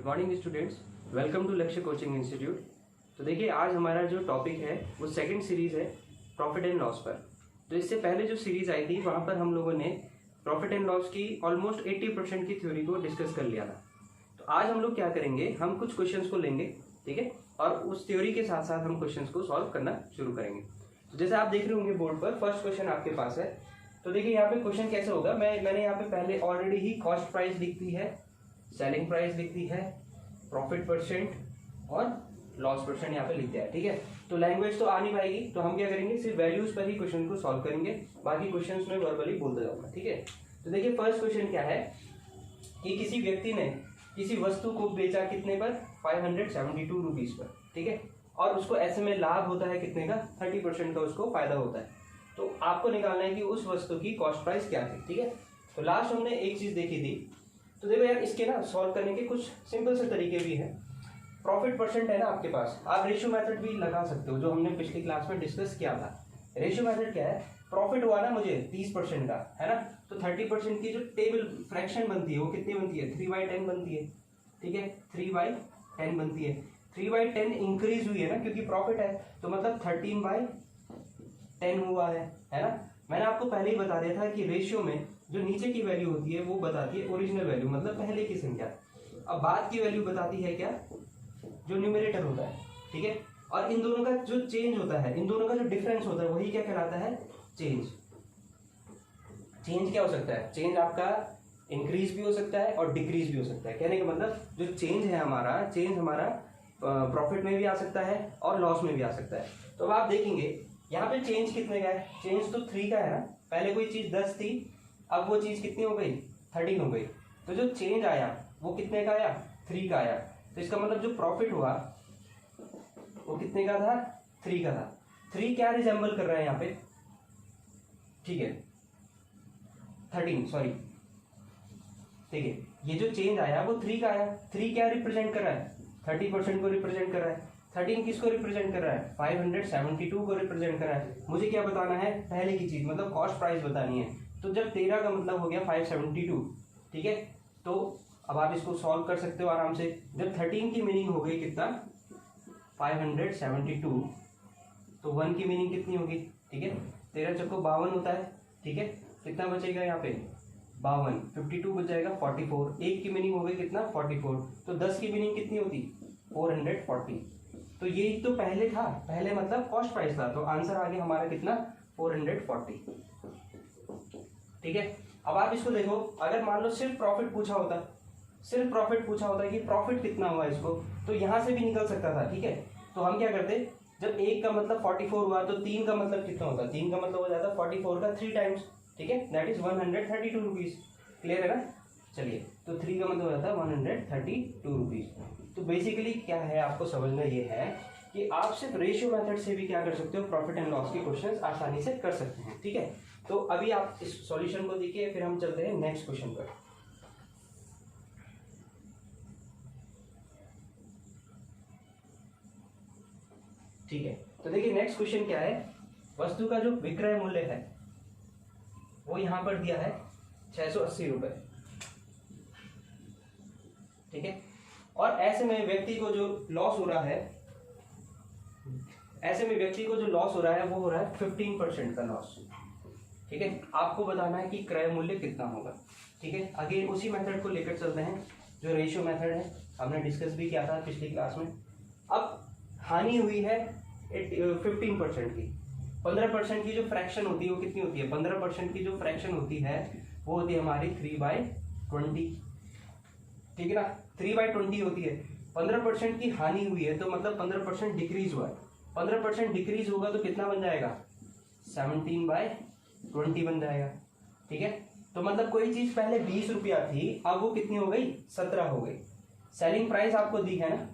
Good morning students, welcome to Lakshya coaching institute. तो देखिए, आज हमारा जो टॉपिक है वो सेकंड सीरीज़ है प्रॉफिट एंड लॉस पर। तो इससे पहले जो सीरीज़ आई थी वहाँ पर हम लोगों ने प्रॉफिट एंड लॉस की ऑलमोस्ट 80% की थ्योरी को डिस्कस कर लिया था। तो आज हम लोग क्या करेंगे, हम कुछ क्वेश्चंस को लेंगे, ठीक है, और उस थ्योरी के साथ साथ हम क्वेश्चंस को सॉल्व करना शुरू करेंगे। तो जैसे आप देख रहे होंगे बोर्ड पर, फर्स्ट क्वेश्चन आपके पास है। तो देखिए यहाँ पे क्वेश्चन कैसे होगा, मैंने यहाँ पे पहले ऑलरेडी ही कॉस्ट प्राइस लिख दी है, सेलिंग प्राइस लिख दी है, प्रॉफिट परसेंट और लॉस परसेंट यहाँ पे लिख दिया है, ठीक है। तो लैंग्वेज तो आ नहीं पाएगी, तो हम क्या करेंगे, सिर्फ वैल्यूज पर ही क्वेश्चन को सॉल्व करेंगे, बाकी क्वेश्चंस में वर्बली बोलते जाऊंगा, ठीक है। तो देखिए फर्स्ट क्वेश्चन क्या है कि किसी व्यक्ति ने किसी वस्तु को बेचा कितने पर, 572 रुपीज पर, ठीक है, और उसको ऐसे में लाभ होता है कितने का, 30% का उसको फायदा होता है। तो आपको निकालना है कि उस वस्तु की कॉस्ट प्राइस क्या थी, ठीक है। तो लास्ट हमने एक चीज देखी थी। तो देखो यार, इसके ना सॉल्व करने के कुछ सिंपल से तरीके भी हैं। प्रॉफिट परसेंट है ना आपके पास, आप रेशियो मेथड भी लगा सकते हो, जो हमने पिछली क्लास में डिस्कस किया था। रेशियो मेथड क्या है, प्रॉफिट हुआ ना मुझे 30% का, है ना, तो 30% की जो टेबल फ्रैक्शन बनती है वो कितनी बनती है, 3/10 बनती है, ठीक है, 3/10 बनती है। 3/10 इंक्रीज हुई है ना, क्योंकि प्रॉफिट है, तो मतलब 13/10 हुआ है ना। मैंने आपको पहले ही बता दिया था कि रेशियो में जो नीचे की वैल्यू होती है वो बताती है ओरिजिनल वैल्यू, मतलब पहले की संख्या। अब बाद की वैल्यू बताती है क्या, जो न्यूमरेटर होता है, ठीक है। और इन दोनों का जो चेंज होता है, इन दोनों का जो डिफरेंस होता है, वही क्या कहलाता है, चेंज। चेंज क्या हो सकता है, चेंज आपका इंक्रीज भी हो सकता है और डिक्रीज भी हो सकता है। कहने का मतलब जो चेंज है हमारा, चेंज हमारा प्रॉफिट में भी आ सकता है और लॉस में भी आ सकता है। तो अब आप देखेंगे यहाँ पे चेंज कितने का है, चेंज तो 3 का है ना। पहले कोई चीज 10 थी, अब वो चीज कितनी हो गई, 13 हो गई। तो जो चेंज आया वो कितने का आया, 3 का आया। तो इसका मतलब जो प्रॉफिट हुआ वो कितने का था, 3 का था। 3 क्या रिजेंबल कर रहा है यहाँ पे, ठीक है, 13, सॉरी, ठीक है। ये जो चेंज आया वो 3 का आया। 3 क्या रिप्रेजेंट कर रहा है, 30% को रिप्रेजेंट कर रहा है। 13 किसको रिप्रेजेंट कर रहा है, 572 को रिप्रेजेंट कर रहा है। मुझे क्या बताना है, पहले की चीज, मतलब कॉस्ट प्राइस बतानी है। तो जब 13 का मतलब हो गया 572, ठीक है, तो अब आप इसको सॉल्व कर सकते हो आराम से। जब 13 की मीनिंग हो गई कितना, 572, तो 1 की मीनिंग कितनी होगी, ठीक है, 13 चक्को 52 होता है, ठीक है। कितना बचेगा यहाँ पे, 52, 52 बच जाएगा 44। 1 की मीनिंग हो गई कितना, 44। तो 10 की मीनिंग कितनी होती, 440। तो ये तो पहले था, पहले मतलब कॉस्ट प्राइस था, तो आंसर आ गया हमारा कितना, 440, ठीक है। अब आप इसको देखो, अगर मान लो सिर्फ प्रॉफिट पूछा होता, सिर्फ प्रॉफिट पूछा होता कि प्रॉफिट कितना हुआ इसको, तो यहां से भी निकल सकता था, ठीक है। तो हम क्या करते, जब 1 का मतलब 44 हुआ तो 3 का मतलब कितना होता, 3 का मतलब हो जाता 44 का 3 टाइम्स, ठीक है, दैट इज 132 रुपीज। क्लियर है ना। चलिए, तो 3 का मतलब हो जाता है 132 रुपीज। तो बेसिकली क्या है, आपको समझना ये है कि आप सिर्फ रेशियो मेथड से भी क्या कर सकते हो, प्रॉफिट एंड लॉस के क्वेश्चंस आसानी से कर सकते हैं, ठीक है। तो अभी आप इस सॉल्यूशन को देखिए, फिर हम चलते हैं नेक्स्ट क्वेश्चन पर। ठीक है, तो देखिए नेक्स्ट क्वेश्चन क्या है, वस्तु का जो विक्रय मूल्य है वो यहां पर दिया है 680 रुपए, ठीक है। और ऐसे में व्यक्ति को जो लॉस हो रहा है, ऐसे में व्यक्ति को जो लॉस हो रहा है वो हो रहा है 15% का लॉस, ठीक है। आपको बताना है कि क्रय मूल्य कितना होगा, ठीक है। अगेन उसी मेथड को लेकर चलते हैं जो रेशियो मेथड है, हमने डिस्कस भी किया था पिछली क्लास में। अब हानि हुई है 15% की, 15% की जो फ्रैक्शन होती है वो कितनी होती है, 15% की जो फ्रैक्शन होती है वो होती है हमारी 3/20, ठीक है ना, 3/20 होती है। 15% की हानि हुई है तो मतलब 15% डिक्रीज हुआ है। 15% डिक्रीज होगा तो कितना बन जाएगा, 17/20 बन जाएगा, ठीक है। तो मतलब कोई चीज पहले 20 रुपया थी, अब वो कितनी हो गई, 17 हो गई। सेलिंग प्राइस आपको दी है ना,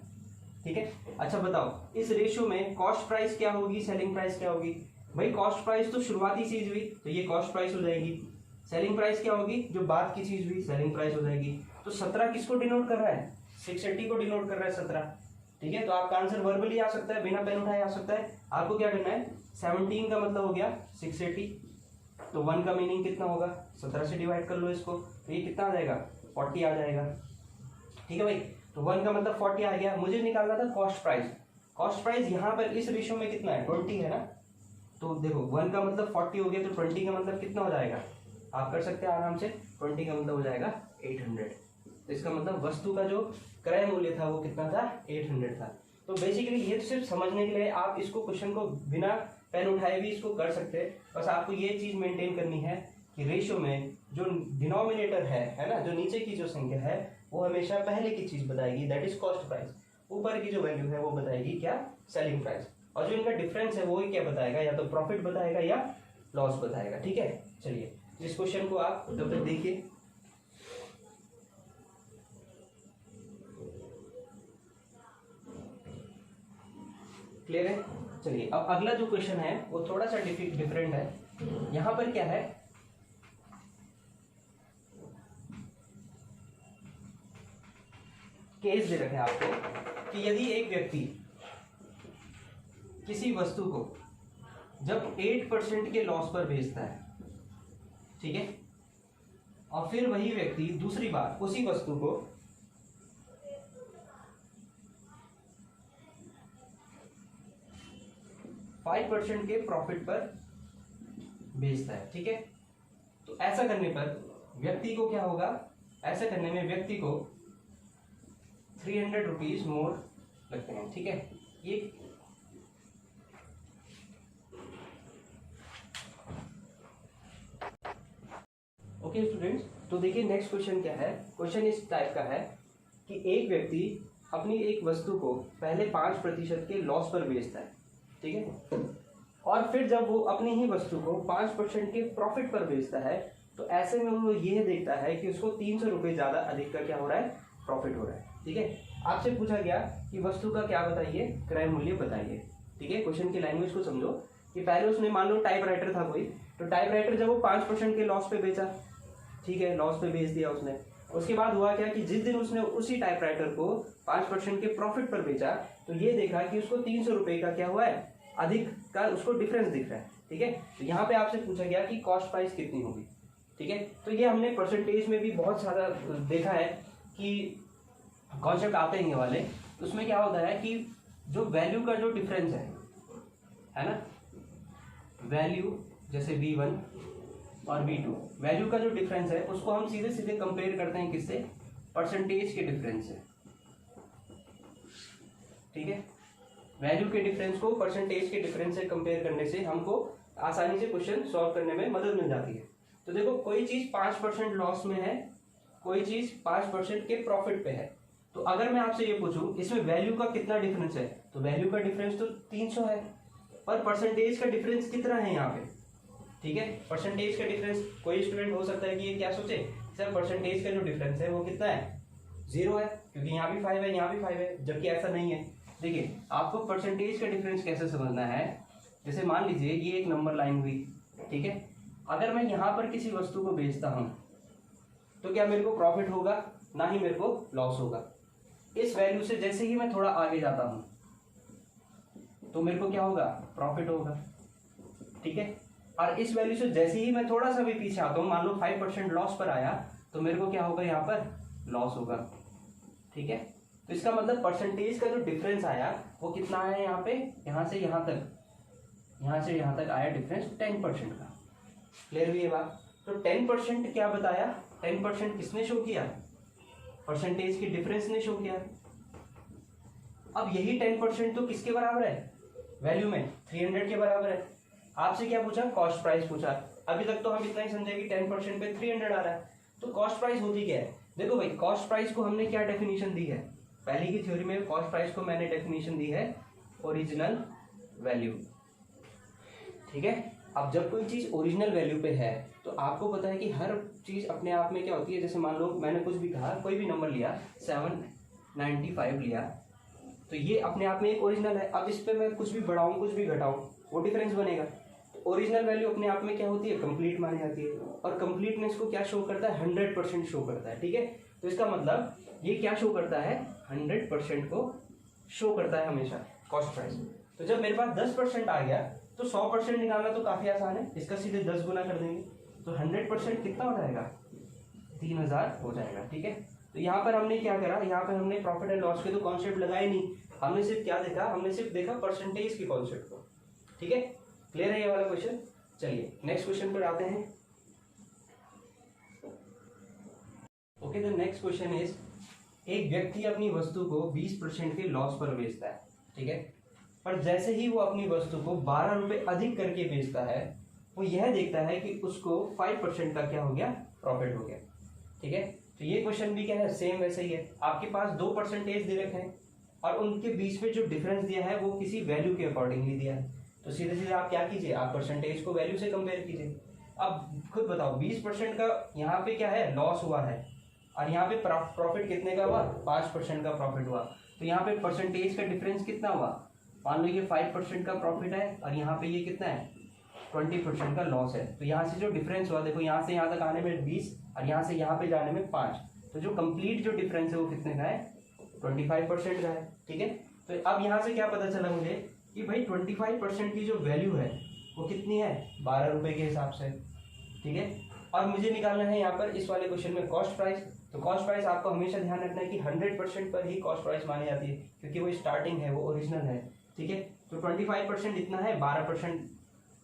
ठीक है। अच्छा बताओ, इस रेशियो में कॉस्ट प्राइस क्या होगी, सेलिंग प्राइस क्या होगी। भाई कॉस्ट प्राइस तो शुरुआती चीज हुई, तो ये कॉस्ट प्राइस हो जाएगी। सेलिंग प्राइस क्या होगी, जो बाद की चीज हुई, सेलिंग प्राइस हो जाएगी। तो 17 किसको डिनोट कर रहा है, 680 को डिनोट कर रहा है 17, ठीक है। तो आपका आंसर वर्बली आ सकता है, बिना पेन उठाए आ सकता है। आपको क्या करना है, 17 का मतलब हो गया 680, तो 1 का मीनिंग कितना होगा, 17 से डिवाइड कर लो इसको, तो ये कितना आ जाएगा, 40 आ जाएगा, ठीक है भाई। तो 1 का मतलब 40 आ गया। मुझे निकालना था कॉस्ट प्राइस। कॉस्ट प्राइस यहाँ पर इस रेशियो में कितना है, 20 है ना। तो देखो 1 का मतलब 40 हो गया, तो 20 का मतलब कितना हो जाएगा, आप कर सकते हैं आराम से। 20 का मतलब हो जाएगा 800। तो इसका मतलब वस्तु का जो क्रय मूल्य था वो कितना था, 800 था। तो बेसिकली ये तो सिर्फ समझने के लिए आप इसको क्वेश्चन को बिना पेन उठाए भी इसको कर सकते हैं। बस आपको ये चीज मेंटेन करनी है कि रेशियो में जो डिनोमिनेटर है ना, जो नीचे की जो संख्या है वो हमेशा पहले की चीज बताएगी, दैट इज कॉस्ट प्राइस। ऊपर की जो वैल्यू है वो बताएगी क्या, सेलिंग प्राइस। और जो इनका डिफरेंस है वो ही क्या बताएगा, या तो प्रॉफिट बताएगा या लॉस बताएगा। ठीक है, चलिए इस क्वेश्चन को आप तब तक देखिए। क्लियर है। चलिए अब अगला जो क्वेश्चन है वो थोड़ा सा डिफरेंट है। यहां पर क्या है, केस दे रखे हैं आपको कि यदि एक व्यक्ति किसी वस्तु को जब 8% के लॉस पर बेचता है, ठीक है, और फिर वही व्यक्ति दूसरी बार उसी वस्तु को 5% के प्रॉफिट पर बेचता है, ठीक है। तो ऐसा करने पर व्यक्ति को क्या होगा, ऐसा करने में व्यक्ति को 300 रुपीज मोर लगते हैं, ठीक है। ये ओके स्टूडेंट्स, तो देखिए नेक्स्ट क्वेश्चन क्या है। क्वेश्चन इस टाइप का है कि एक व्यक्ति अपनी एक वस्तु को पहले 5% के लॉस पर बेचता है, ठीक है, और फिर जब वो अपनी ही वस्तु को 5% के प्रॉफिट पर बेचता है, तो ऐसे में वो ये देखता है कि उसको 300 रुपये ज़्यादा अधिक का क्या हो रहा है, प्रॉफिट हो रहा है, ठीक है। आपसे पूछा गया कि वस्तु का क्या बताइए, क्रय मूल्य बताइए, ठीक है। क्वेश्चन की लैंग्वेज को समझो कि पहले उसने मान लो टाइपराइटर था कोई, तो टाइपराइटर जब वो 5% के लॉस पे बेचा, ठीक है, लॉस पे बेच दिया उसने। उसके बाद हुआ क्या कि जिस दिन उसने उसी टाइपराइटर को 5% के प्रॉफिट पर बेचा, तो ये देखा कि उसको 300 रुपये का क्या हुआ है, अधिक का उसको डिफरेंस दिख रहा है, ठीक है। तो यहाँ पे आपसे पूछा गया कि कॉस्ट प्राइस कितनी होगी, ठीक है। तो ये हमने परसेंटेज में भी बहुत सारा देखा है कि कॉन्सेप्ट आते हैं ये वाले। उसमें क्या होता है कि जो वैल्यू का जो डिफरेंस है ना, वैल्यू जैसे V1 और V2, वैल्यू का जो डिफरेंस है उसको हम सीधे सीधे कंपेयर करते हैं किससे, परसेंटेज के डिफरेंस से, ठीक है। वैल्यू के डिफरेंस को परसेंटेज के डिफरेंस से कंपेयर करने से हमको आसानी से क्वेश्चन सॉल्व करने में मदद मिल जाती है। तो देखो कोई चीज 5% लॉस में है, कोई चीज 5% के प्रॉफिट पे है। तो अगर मैं आपसे ये पूछूं इसमें वैल्यू का कितना डिफरेंस है, तो वैल्यू का डिफरेंस तो 300 है, पर परसेंटेज का डिफरेंस कितना है यहाँ पे, ठीक है। परसेंटेज का डिफरेंस, कोई स्टूडेंट हो सकता है कि ये क्या सोचे, सर परसेंटेज का जो डिफरेंस है वो कितना है, 0 है, क्योंकि यहाँ भी 5 है, यहाँ भी 5 है, जबकि ऐसा नहीं है। देखिए आपको परसेंटेज का डिफरेंस कैसे समझना है, जैसे मान लीजिए ये एक नंबर लाइन हुई, ठीक है। अगर मैं यहाँ पर किसी वस्तु को बेचता हूँ तो क्या मेरे को प्रॉफिट होगा, ना ही मेरे को लॉस होगा। इस वैल्यू से जैसे ही मैं थोड़ा आगे जाता हूँ तो मेरे को क्या होगा, प्रॉफिट होगा, ठीक है। और इस वैल्यू से जैसे ही मैं थोड़ा सा भी पीछे आता हूँ, मान लो 5% लॉस पर आया, तो मेरे को क्या होगा, यहाँ पर लॉस होगा, ठीक है। तो इसका मतलब परसेंटेज का जो डिफरेंस आया वो कितना आया यहाँ पे, यहाँ से यहाँ तक, यहाँ से यहाँ तक आया डिफरेंस 10% का। क्लियर हुई ये बात। तो 10% क्या बताया, 10% किसने शो किया, परसेंटेज की डिफरेंस ने शो किया। अब यही 10% तो किसके बराबर है, वैल्यू में 300 के बराबर है। आपसे क्या पूछा, कॉस्ट प्राइस पूछा। अभी तक तो हम इतना ही समझे कि 10% पे 300 आ रहा है। तो कॉस्ट प्राइस होती क्या है, देखो भाई कॉस्ट प्राइस को हमने क्या डेफिनेशन दी है, पहले की थ्योरी में कॉस्ट प्राइस को मैंने डेफिनेशन दी है ओरिजिनल वैल्यू, ठीक है। अब जब कोई चीज ओरिजिनल वैल्यू पे है तो आपको पता है कि हर चीज अपने आप में क्या होती है, जैसे मान लो मैंने कुछ भी कहा, कोई भी नंबर लिया 795 लिया, तो ये अपने आप में एक ओरिजिनल है। अब इस पे मैं कुछ भी बढ़ाऊं कुछ भी घटाऊं वो डिफरेंस बनेगा। तो ओरिजिनल वैल्यू अपने आप में क्या होती है, कंप्लीट मानी जाती है, और कंप्लीटनेस को क्या शो करता है, 100% शो करता है, ठीक है। तो इसका मतलब ये क्या शो करता है, 100% को शो करता है हमेशा कॉस्ट प्राइस। तो जब मेरे पास 10% आ गया तो 100% निकालना तो काफी आसान है, इसका सीधे 10 गुना कर देंगे, तो 100% कितना हो जाएगा, 3000 हो जाएगा, ठीक है। तो यहाँ पर हमने क्या करा, यहाँ पर हमने प्रॉफिट एंड लॉस के तो कॉन्सेप्ट लगाए नहीं, हमने सिर्फ क्या देखा, हमने सिर्फ देखा परसेंटेज के कॉन्सेप्ट को। ठीक है, क्लियर है ये वाला क्वेश्चन। चलिए नेक्स्ट क्वेश्चन पर आते हैं। Okay, the next question is, एक व्यक्ति अपनी वस्तु को 20% के लॉस पर बेचता है, ठीक है, पर जैसे ही वो अपनी वस्तु को 12 रुपए अधिक करके बेचता है, वो यह देखता है कि उसको 5% का क्या हो गया, प्रॉफिट हो गया। ठीक है, तो ये क्वेश्चन भी क्या है, सेम वैसे ही है। आपके पास 2 परसेंटेज दे रखे हैं और उनके बीच में जो डिफरेंस दिया है वो किसी वैल्यू के अकॉर्डिंगली दिया है, तो सीधे सीधे आप क्या कीजिए, आप परसेंटेज को वैल्यू से कंपेयर कीजिए। अब खुद बताओ, 20% का यहाँ पे क्या है, लॉस हुआ है, और यहाँ पे प्रॉफिट कितने का हुआ, 5% का प्रॉफिट हुआ, तो यहाँ पे परसेंटेज का डिफरेंस कितना हुआ, मान लो ये 5% का प्रॉफिट है और यहाँ पे ये कितना है, 20% का लॉस है। तो यहाँ से जो डिफरेंस हुआ, देखो यहाँ से यहाँ तक आने में 20 और यहाँ से यहाँ पे जाने में 5, तो जो कंप्लीट जो डिफरेंस है वो कितने का है, 25% का है। ठीक है, तो अब यहाँ से क्या पता चला मुझे कि भाई 25% की जो वैल्यू है वो कितनी है, 12 रुपए के हिसाब से। ठीक है, और मुझे निकालना है यहाँ पर इस वाले क्वेश्चन में कॉस्ट प्राइस। तो कॉस्ट प्राइस आपको हमेशा ध्यान रखना है कि 100% पर ही कॉस्ट प्राइस मानी जाती है, क्योंकि वो स्टार्टिंग है, वो ओरिजिनल है। ठीक है, तो 25% इतना है, 12%,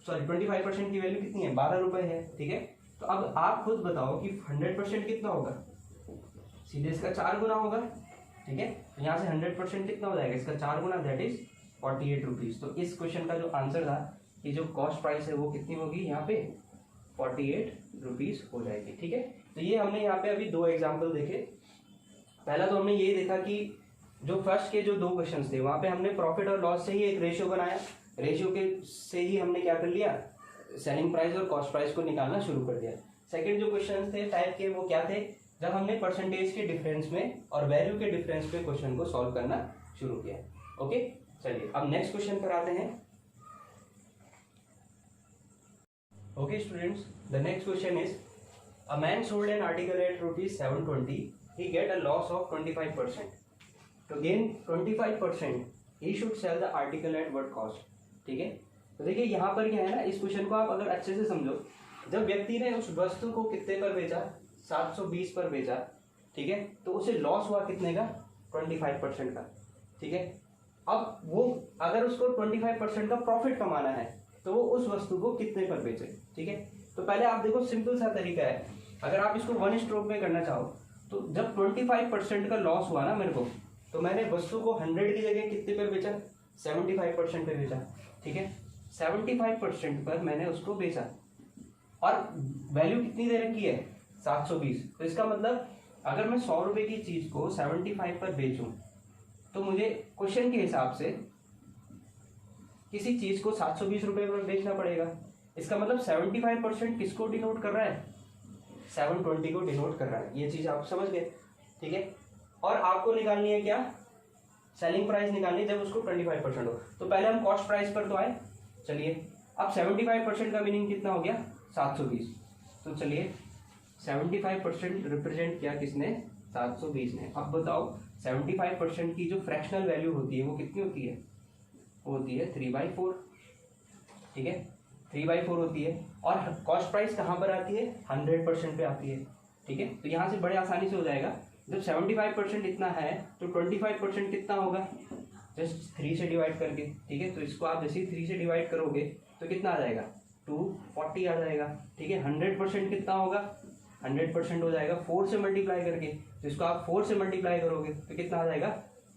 सॉरी 25% की वैल्यू कितनी है, 12 रुपए है। ठीक है, तो अब आप खुद बताओ कि 100% कितना होगा, सीधे इसका 4 गुना होगा। ठीक है, तो यहाँ से 100% कितना हो जाएगा, इसका 4 गुना, दैट इज 48 रुपीज। तो इस क्वेश्चन का जो आंसर था कि जो कॉस्ट प्राइस है वो कितनी होगी, यहाँ पे 48 रुपीज हो जाएगी। ठीक है, तो ये हमने यहाँ पे अभी 2 एग्जाम्पल देखे। पहला तो हमने ये देखा कि जो फर्स्ट के जो 2 क्वेश्चन थे वहां पे हमने प्रॉफिट और लॉस से ही एक रेशियो बनाया, रेशियो के से ही हमने क्या कर लिया, सेलिंग प्राइस और कॉस्ट प्राइस को निकालना शुरू कर दिया। सेकंड जो क्वेश्चन थे टाइप के, वो क्या थे, जब हमने परसेंटेज के डिफरेंस में और वैल्यू के डिफरेंस पे क्वेश्चन को सॉल्व करना शुरू किया। ओके, चलिए अब नेक्स्ट क्वेश्चन पर आते हैं। Okay students, the next question is, a man sold an article at rupees 720, he get a loss of 25%. To gain 25%, he should sell the article at what cost? ठीक है, तो देखिए यहाँ पर क्या है ना, इस क्वेश्चन को आप अगर अच्छे से समझो, जब व्यक्ति ने उस वस्तु को कितने पर बेचा, 720 पर बेचा, ठीक है, तो उसे लॉस हुआ कितने का, 25% का। ठीक है, अब वो अगर उसको 25% का प्रॉफिट कमाना है तो वो उस वस्तु को कितने पर बेचे। ठीक है, तो पहले आप देखो, सिंपल सा तरीका है, अगर आप इसको 1 स्ट्रोक में करना चाहो तो जब 25% का लॉस हुआ ना मेरे को, तो मैंने वस्तु को 100 की जगह कितने पर बेचा, 75% पे बेचा। ठीक है, 75% पर मैंने उसको बेचा और वैल्यू कितनी दे रखी है, 720। तो इसका मतलब अगर मैं 100 रुपए की चीज को 75 पर बेचूं तो मुझे क्वेश्चन के हिसाब से किसी चीज को 720 रुपए पर बेचना पड़ेगा। इसका मतलब 75% किसको डिनोट कर रहा है, 720 को डिनोट कर रहा है। ये चीज आप समझ गए। ठीक है, और आपको निकालनी है क्या, सेलिंग प्राइस निकालनी है जब उसको 25% हो। तो पहले हम कॉस्ट प्राइस पर तो आए, चलिए अब 75% का मीनिंग कितना हो गया, 720। तो चलिए 75% रिप्रेजेंट किया किसने, 720 ने। अब बताओ 75% की जो फ्रैक्शनल वैल्यू होती है वो कितनी होती है, होती है 3/4। ठीक है, 3/4 होती है। और कॉस्ट प्राइस कहाँ पर आती है, 100% पे आती है। ठीक है, तो यहाँ से बड़े आसानी से हो जाएगा, जब 75% इतना है तो 25% कितना होगा, जस्ट 3 से डिवाइड करके। ठीक है, तो इसको आप जैसे ही 3 से डिवाइड करोगे तो कितना आ जाएगा, 240 आ जाएगा। ठीक है, 100% कितना होगा, 100% हो जाएगा 4 से मल्टीप्लाई करके। तो इसको आप 4 से मल्टीप्लाई करोगे तो कितना आ जाएगा,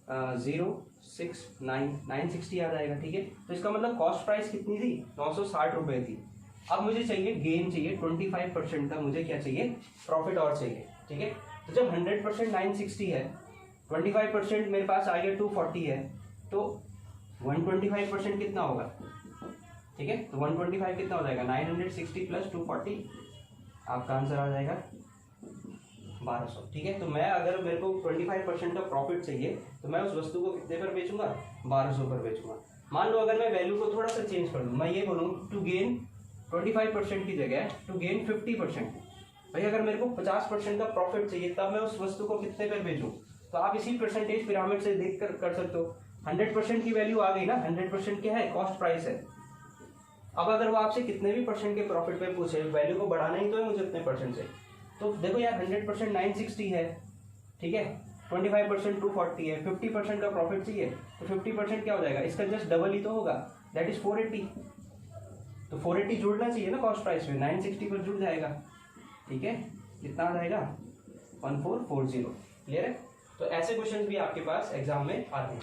960 आ जाएगा। ठीक है, तो इसका मतलब कॉस्ट प्राइस कितनी थी, 960 रुपए थी। अब मुझे चाहिए गेन, चाहिए 25% का, मुझे क्या चाहिए, प्रॉफिट और चाहिए। ठीक है, तो जब 100% 960 है, 25% मेरे पास आ गया 240 है, तो 125% कितना होगा। ठीक है, तो 125 कितना हो जाएगा, 960 + 240, आपका आंसर आ जाएगा 1200। ठीक है, तो मैं अगर मेरे को 25% का प्रॉफिट चाहिए तो मैं उस वस्तु को कितने पर बेचूंगा, 1200 पर बेचूंगा। मान लो अगर मैं वैल्यू को थोड़ा सा चेंज कर दूं, मैं ये बोलूँ टू गेन 25% की जगह टू गेन 50%। भाई अगर मेरे को 50% का प्रॉफिट चाहिए तब मैं उस वस्तु को कितने पर बेचूं, तो आप इसी परसेंटेज पिरामिड से देख कर सकते हो। 100% की वैल्यू आ गई ना, 100% क्या है, कॉस्ट प्राइस है। अब अगर वो आपसे कितने भी परसेंट के प्रॉफिट पे पूछे, वैल्यू को बढ़ाना ही तो है मुझे उतने परसेंट से। तो देखो यार 100% 960 है, ठीक है। 25% 240 है, 50% का प्रॉफिट चाहिए तो 50% क्या हो जाएगा, इसका जस्ट डबल ही तो होगा, दैट इज 480। तो 480 जुड़ना चाहिए ना कॉस्ट प्राइस में, 960 पर जुड़ जाएगा। ठीक है, कितना आ जाएगा 1440। क्लियर है। तो ऐसे क्वेश्चन भी आपके पास एग्जाम में आते हैं।